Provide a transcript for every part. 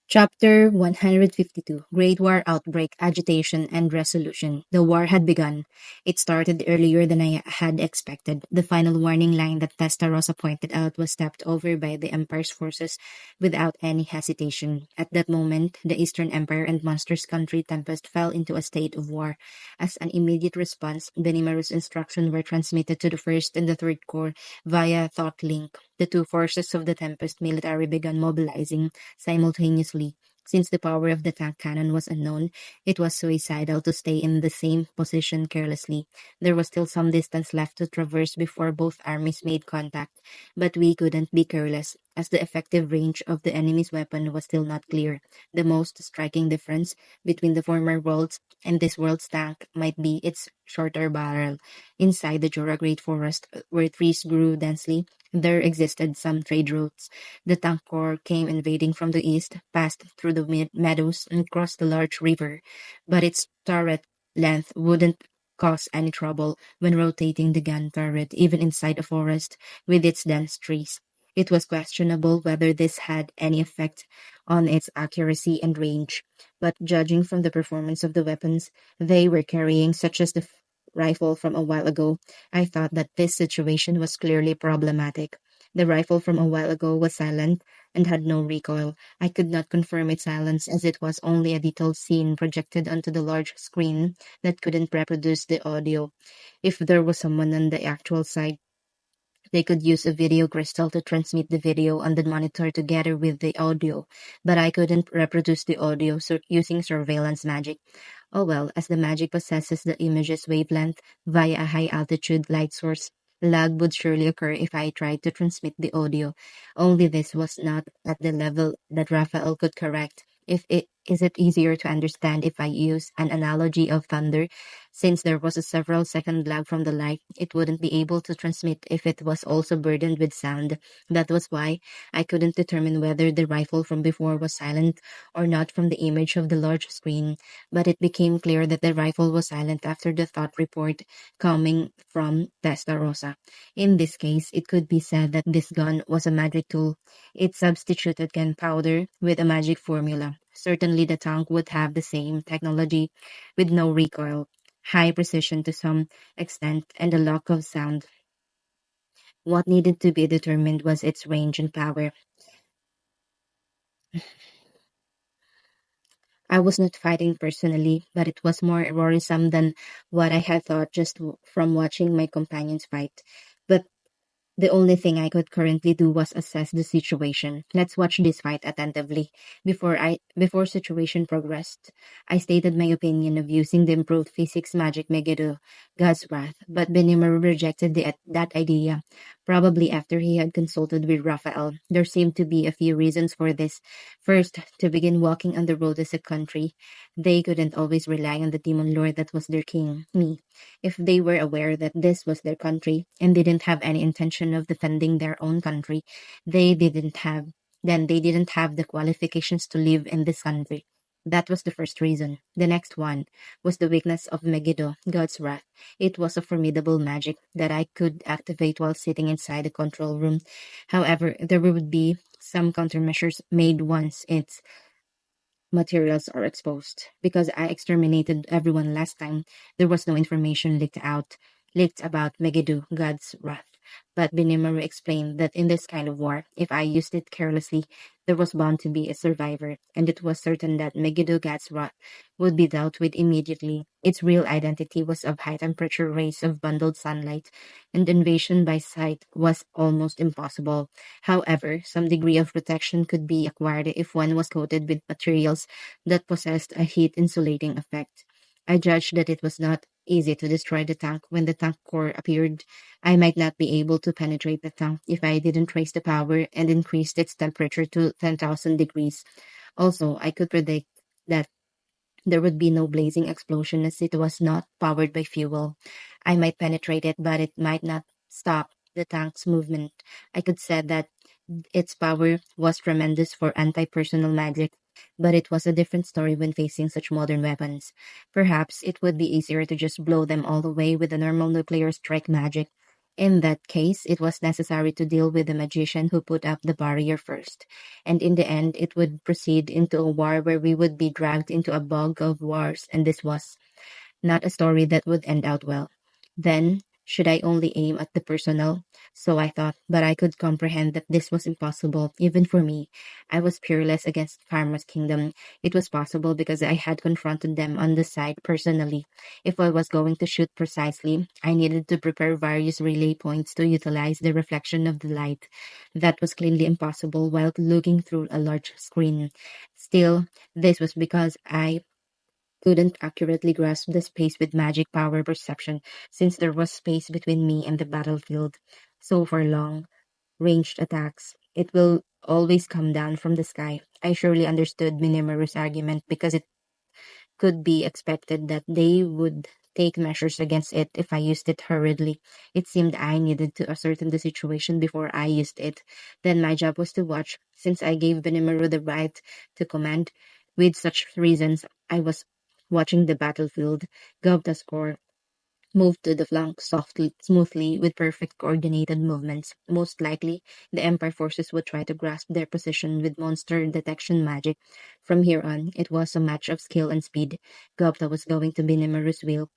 Chapter 152 Great War Outbreak, Agitation, and Resolution. The war had begun. It started earlier than I had expected. The final warning line that Testarossa pointed out was stepped over by the Empire's forces without any hesitation. At that moment, the Eastern Empire and Monster's country Tempest fell into a state of war. As an immediate response, Benimaru's instructions were transmitted to the First and the Third Corps via Thought Link. The two forces of the Tempest military began mobilizing simultaneously. Since the power of the tank cannon was unknown, it was suicidal to stay in the same position carelessly. There was still some distance left to traverse before both armies made contact, but we couldn't be careless, as the effective range of the enemy's weapon was still not clear. The most striking difference between the former worlds and this world's tank might be its shorter barrel. Inside the Jura Great Forest, where trees grew densely, there existed some trade routes. The tank corps came invading from the east, passed through the meadows, and crossed the large river, but its turret length wouldn't cause any trouble when rotating the gun turret, even inside a forest with its dense trees. It was questionable whether this had any effect on its accuracy and range, but judging from the performance of the weapons they were carrying, such as the rifle from a while ago, I thought that this situation was clearly problematic. The rifle from a while ago was silent and had no recoil. I could not confirm its silence as it was only a detailed scene projected onto the large screen that couldn't reproduce the audio. If there was someone on the actual side, they could use a video crystal to transmit the video on the monitor together with the audio, but I couldn't reproduce the audio using surveillance magic. Oh well, as the magic possesses the image's wavelength via a high-altitude light source, lag would surely occur if I tried to transmit the audio. Only this was not at the level that Raphael could correct. Is it easier to understand if I use an analogy of thunder? Since there was a several second lag from the light, it wouldn't be able to transmit if it was also burdened with sound. That was why I couldn't determine whether the rifle from before was silent or not from the image of the large screen, but it became clear that the rifle was silent after the thought report coming from Testarossa. In this case, it could be said that this gun was a magic tool. It substituted gunpowder with a magic formula. Certainly the tank would have the same technology with no recoil, high precision to some extent, and a lack of sound. What needed to be determined was its range and power. I was not fighting personally, but it was more worrisome than what I had thought just from watching my companions fight. But the only thing I could currently do was assess the situation. Let's watch this fight attentively. Before situation progressed, I stated my opinion of using the improved physics magic Megiddo, God's wrath, but Benimaru rejected that idea. Probably after he had consulted with Raphael. There seemed to be a few reasons for this. First, to begin walking on the road as a country, they couldn't always rely on the demon lord that was their king, me. If they were aware that this was their country and didn't have any intention of defending their own country, they didn't have they didn't have the qualifications to live in this country. That was the first reason. The next one was the weakness of Megiddo, God's wrath. It was a formidable magic that I could activate while sitting inside the control room. However, there would be some countermeasures made once its materials are exposed. Because I exterminated everyone last time, there was no information leaked about Megiddo, God's wrath. But Benimaru explained that in this kind of war, if I used it carelessly, there was bound to be a survivor, and it was certain that Megiddo, God's wrath, would be dealt with immediately. Its real identity was of high temperature rays of bundled sunlight, and invasion by sight was almost impossible. However, some degree of protection could be acquired if one was coated with materials that possessed a heat insulating effect. I judged that it was not easy to destroy the tank when the tank core appeared. I might not be able to penetrate the tank if I didn't raise the power and increase its temperature to 10,000 degrees. Also, I could predict that there would be no blazing explosion as it was not powered by fuel. I might penetrate it, but it might not stop the tank's movement. I could say that its power was tremendous for anti-personal magic, but it was a different story when facing such modern weapons. Perhaps it would be easier to just blow them all away with the normal nuclear strike magic. In that case, it was necessary to deal with the magician who put up the barrier first, and in the end it would proceed into a war where we would be dragged into a bog of wars, and this was not a story that would end out well. Then, should I only aim at the personal? So I thought, but I could comprehend that this was impossible, even for me. I was peerless against Karma's kingdom. It was possible because I had confronted them on the side personally. If I was going to shoot precisely, I needed to prepare various relay points to utilize the reflection of the light. That was clearly impossible while looking through a large screen. Still, this was because I couldn't accurately grasp the space with magic power perception, since there was space between me and the battlefield. So for long ranged attacks, it will always come down from the sky. I surely understood Minimaru's argument because it could be expected that they would take measures against it if I used it hurriedly. It seemed I needed to ascertain the situation before I used it. Then my job was to watch, since I gave Benimaru the right to command. With such reasons, I was watching the battlefield. Gobta's corps moved to the flank softly, smoothly, with perfect coordinated movements. Most likely, the Empire forces would try to grasp their position with monster detection magic. From here on, it was a match of skill and speed. Gupta was going to be Nimmer's wheel,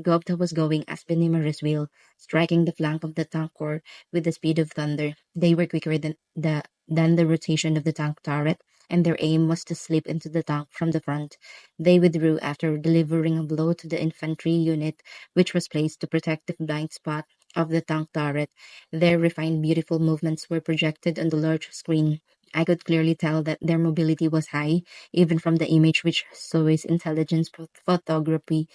Gupta was going as Benimaru's wheel, striking the flank of the tank corps with the speed of thunder. They were quicker than the rotation of the tank turret, and their aim was to slip into the tank from the front. They withdrew after delivering a blow to the infantry unit, which was placed to protect the blind spot of the tank turret. Their refined, beautiful movements were projected on the large screen. I could clearly tell that their mobility was high, even from the image which Soe's intelligence photography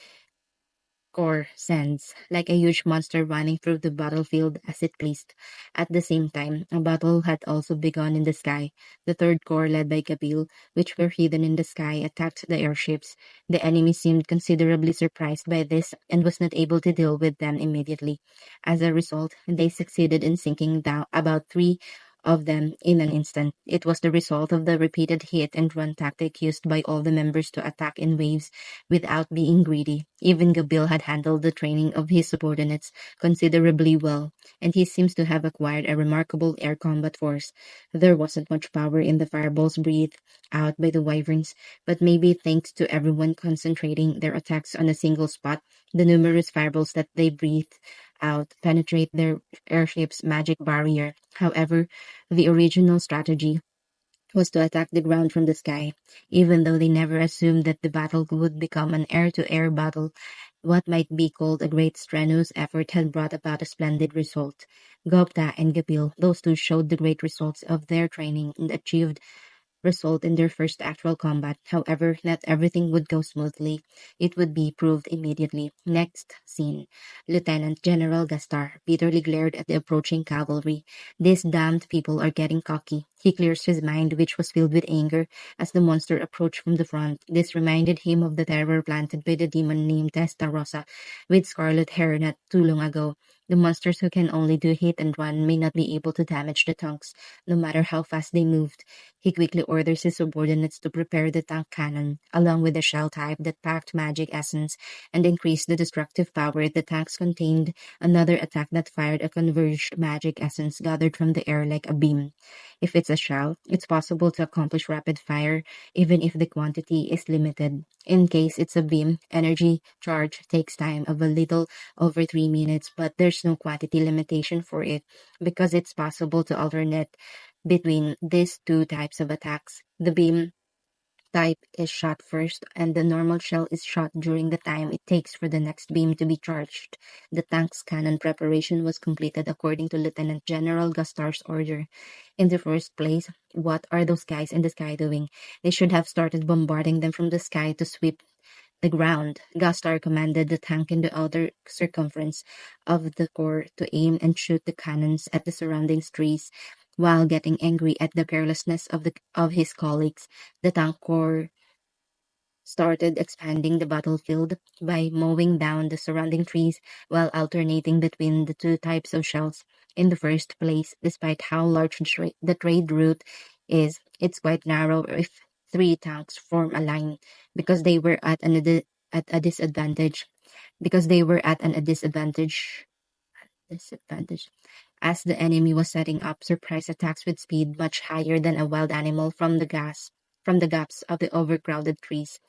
Core sends, like a huge monster running through the battlefield as it pleased. At the same time, a battle had also begun in the sky. The third corps, led by Gabil, which were hidden in the sky, attacked the airships. The enemy seemed considerably surprised by this and was not able to deal with them immediately. As a result, they succeeded in sinking down about three of them in an instant. It was the result of the repeated hit and run tactic used by all the members to attack in waves without being greedy. Even Gabil had handled the training of his subordinates considerably well, and he seems to have acquired a remarkable air combat force. There wasn't much power in the fireballs breathed out by the wyverns, but maybe thanks to everyone concentrating their attacks on a single spot, the numerous fireballs that they breathed out penetrate their airship's magic barrier. However, the original strategy was to attack the ground from the sky, even though they never assumed that the battle would become an air-to-air battle. What might be called a great strenuous effort had brought about a splendid result. Gupta and Gapil, those two showed the great results of their training and achieved result in their first actual combat. However, not everything would go smoothly. It would be proved immediately. Next scene. Lieutenant General Gastar bitterly glared at the approaching cavalry. These damned people are getting cocky. He clears his mind, which was filled with anger, as the monster approached from the front. This reminded him of the terror planted by the demon named Testarossa, with scarlet hair not too long ago. The monsters who can only do hit and run may not be able to damage the tanks, no matter how fast they moved. He quickly orders his subordinates to prepare the tank cannon, along with a shell type that packed magic essence and increased the destructive power. The tanks contained another attack that fired a converged magic essence gathered from the air like a beam. If it's a shell, it's possible to accomplish rapid fire, even if the quantity is limited. In case it's a beam, energy charge takes time of a little over 3 minutes, but there's no quantity limitation for it because it's possible to alternate between these two types of attacks. The beam type is shot first, and the normal shell is shot during the time it takes for the next beam to be charged. The tank's cannon preparation was completed according to Lieutenant General Gastar's order. In the first place, what are those guys in the sky doing? They should have started bombarding them from the sky to sweep the ground. Gastar commanded the tank in the outer circumference of the core to aim and shoot the cannons at the surrounding trees. While getting angry at the carelessness of his colleagues, the tank corps started expanding the battlefield by mowing down the surrounding trees while alternating between the two types of shells. In the first place, despite how large the trade route is, it's quite narrow if three tanks form a line because they were at a disadvantage because they were at a disadvantage disadvantage, as the enemy was setting up surprise attacks with speed much higher than a wild animal from the gaps of the overcrowded trees.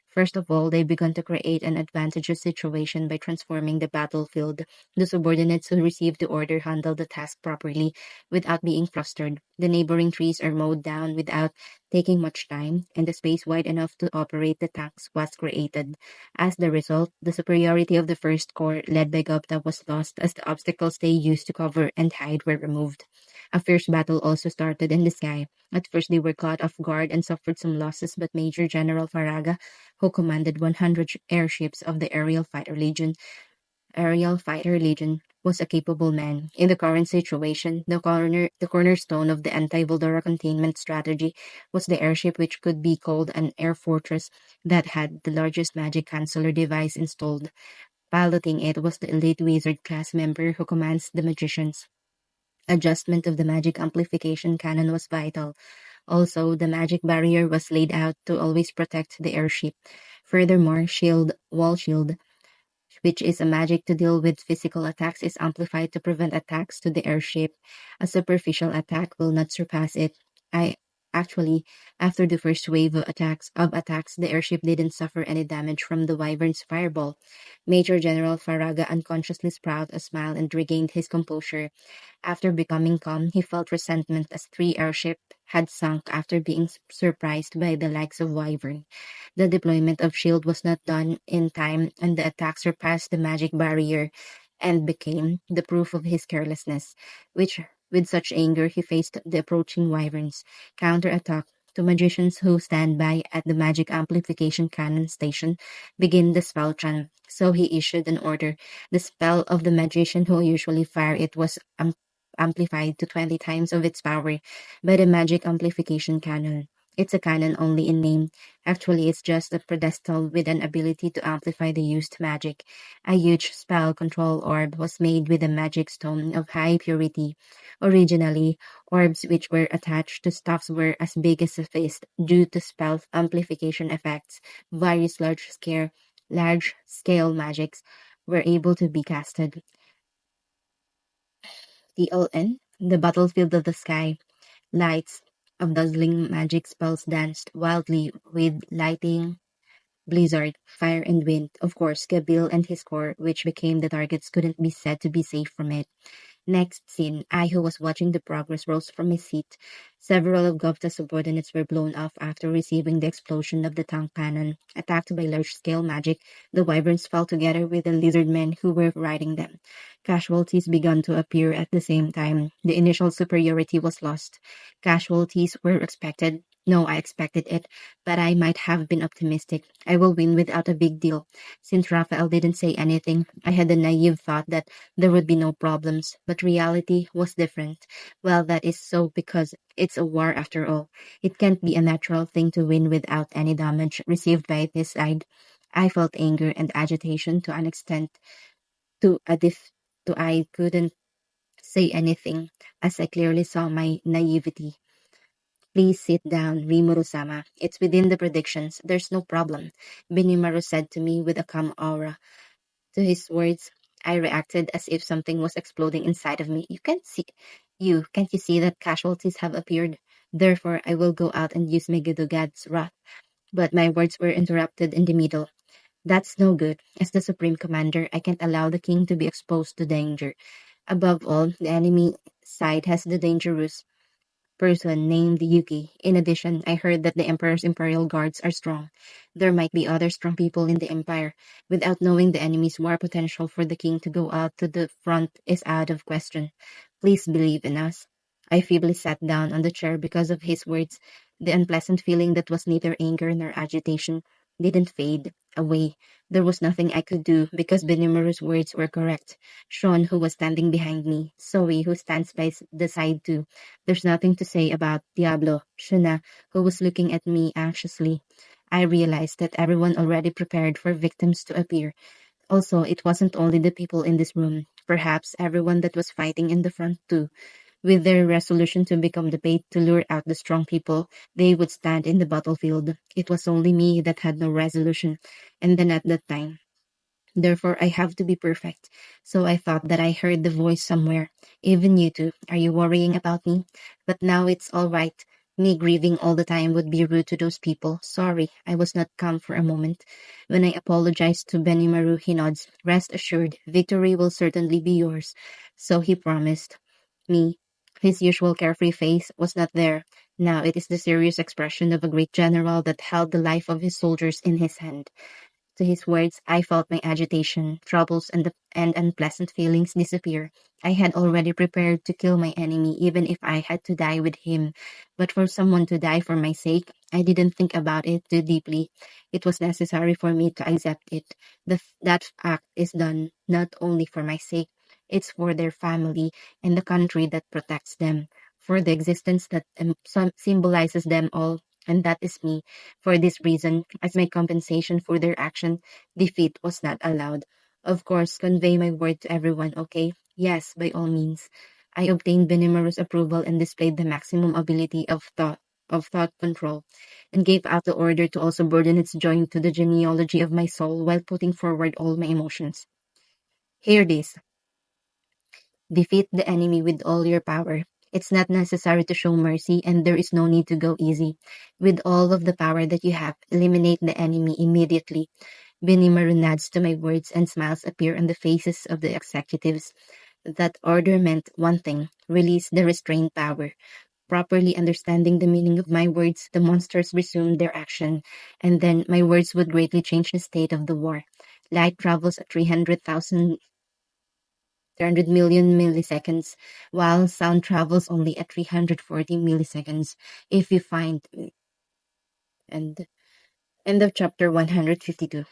First of all, they began to create an advantageous situation by transforming the battlefield. The subordinates who received the order handled the task properly without being flustered. The neighboring trees are mowed down without taking much time, and the space wide enough to operate the tanks was created. As the result, the superiority of the First Corps, led by Gupta, was lost as the obstacles they used to cover and hide were removed. A fierce battle also started in the sky. At first, they were caught off guard and suffered some losses, but Major General Faraga, who commanded 100 airships of the Aerial Fighter Legion, was a capable man. In the current situation, the cornerstone of the anti-Voldora containment strategy was the airship, which could be called an air fortress, that had the largest magic canceller device installed. Piloting it was the elite wizard class member who commands the magicians. Adjustment of the magic amplification cannon was vital. Also, the magic barrier was laid out to always protect the airship. Furthermore, wall shield, which is a magic to deal with physical attacks, is amplified to prevent attacks to the airship. A superficial attack will not surpass it. I actually, after the first wave of attacks, the airship didn't suffer any damage from the Wyvern's fireball. Major General Faraga unconsciously sprouted a smile and regained his composure. After becoming calm, he felt resentment as three airships had sunk after being surprised by the likes of Wyvern. The deployment of shield was not done in time, and the attack surpassed the magic barrier and became the proof of his carelessness, which, with such anger, he faced the approaching wyverns. Counterattack. The magicians who stand by at the magic amplification cannon station begin the spell chant. So he issued an order. The spell of the magician who usually fire it was amplified to 20 times of its power by the magic amplification cannon. It's a cannon only in name. Actually, it's just a pedestal with an ability to amplify the used magic. A huge spell control orb was made with a magic stone of high purity. Originally, orbs which were attached to staffs were as big as a fist due to spell amplification effects. Various large-scale magics were able to be casted. TLN, the battlefield of the sky. Lights of dazzling magic spells danced wildly with lightning, blizzard, fire, and wind. Of course, Gabil and his corps, which became the targets, couldn't be said to be safe from it. Next scene, I, who was watching the progress, rose from my seat. Several of Gupta's subordinates were blown off after receiving the explosion of the tank cannon. Attacked by large-scale magic, the wyverns fell together with the lizard men who were riding them. Casualties began to appear at the same time. The initial superiority was lost. Casualties were expected. No, I expected it, but I might have been optimistic. I will win without a big deal. Since Raphael didn't say anything, I had the naive thought that there would be no problems, but reality was different. Well, that is so because it's a war after all. It can't be a natural thing to win without any damage received by this side. I felt anger and agitation to an extent to I couldn't say anything, as I clearly saw my naivety. Please sit down, Rimuru-sama. It's within the predictions. There's no problem, Benimaru said to me with a calm aura. To his words, I reacted as if something was exploding inside of me. Can't you see that casualties have appeared? Therefore, I will go out and use Megidogad's wrath. But my words were interrupted in the middle. That's no good. As the Supreme Commander, I can't allow the king to be exposed to danger. Above all, the enemy side has the dangerous person named Yuki. In addition, I heard that the Emperor's Imperial Guards are strong. There might be other strong people in the Empire. Without knowing the enemy's war potential for the king to go out to the front is out of question. Please believe in us. I feebly sat down on the chair because of his words. The unpleasant feeling that was neither anger nor agitation didn't fade away. There was nothing I could do because Benimaru's words were correct. Sean, who was standing behind me, Zoe, who stands by the side too. There's nothing to say about Diablo, Shuna, who was looking at me anxiously. I realized that everyone already prepared for victims to appear. Also, it wasn't only the people in this room. Perhaps everyone that was fighting in the front too. With their resolution to become the bait to lure out the strong people, they would stand in the battlefield. It was only me that had no resolution. And then at that time, Therefore, I have to be perfect. So I thought that I heard the voice somewhere. Even you two. Are you worrying about me? But now it's all right. Me grieving all the time would be rude to those people. Sorry, I was not calm for a moment. When I apologized to Benimaru, he nods. Rest assured, victory will certainly be yours. So he promised. Me. His usual carefree face was not there. Now it is the serious expression of a great general that held the life of his soldiers in his hand. To his words, I felt my agitation, troubles, and unpleasant feelings disappear. I had already prepared to kill my enemy, even if I had to die with him. But for someone to die for my sake, I didn't think about it too deeply. It was necessary for me to accept it. That act is done not only for my sake, it's for their family and the country that protects them, for the existence that symbolizes them all, and that is me. For this reason, as my compensation for their action, defeat was not allowed. Of course, convey my word to everyone, okay? Yes, by all means. I obtained Benimaru's approval and displayed the maximum ability of thought control, and gave out the order to also burden its joint to the genealogy of my soul while putting forward all my emotions. Hear this. Defeat the enemy with all your power. It's not necessary to show mercy, and there is no need to go easy. With all of the power that you have, eliminate the enemy immediately. Benimaru nods to my words, and smiles appear on the faces of the executives. That order meant one thing: release the restrained power. Properly understanding the meaning of my words, the monsters resumed their action, and then my words would greatly change the state of the war. Light travels at 300 million milliseconds, while sound travels only at 340 milliseconds. If you find, and end of chapter 152.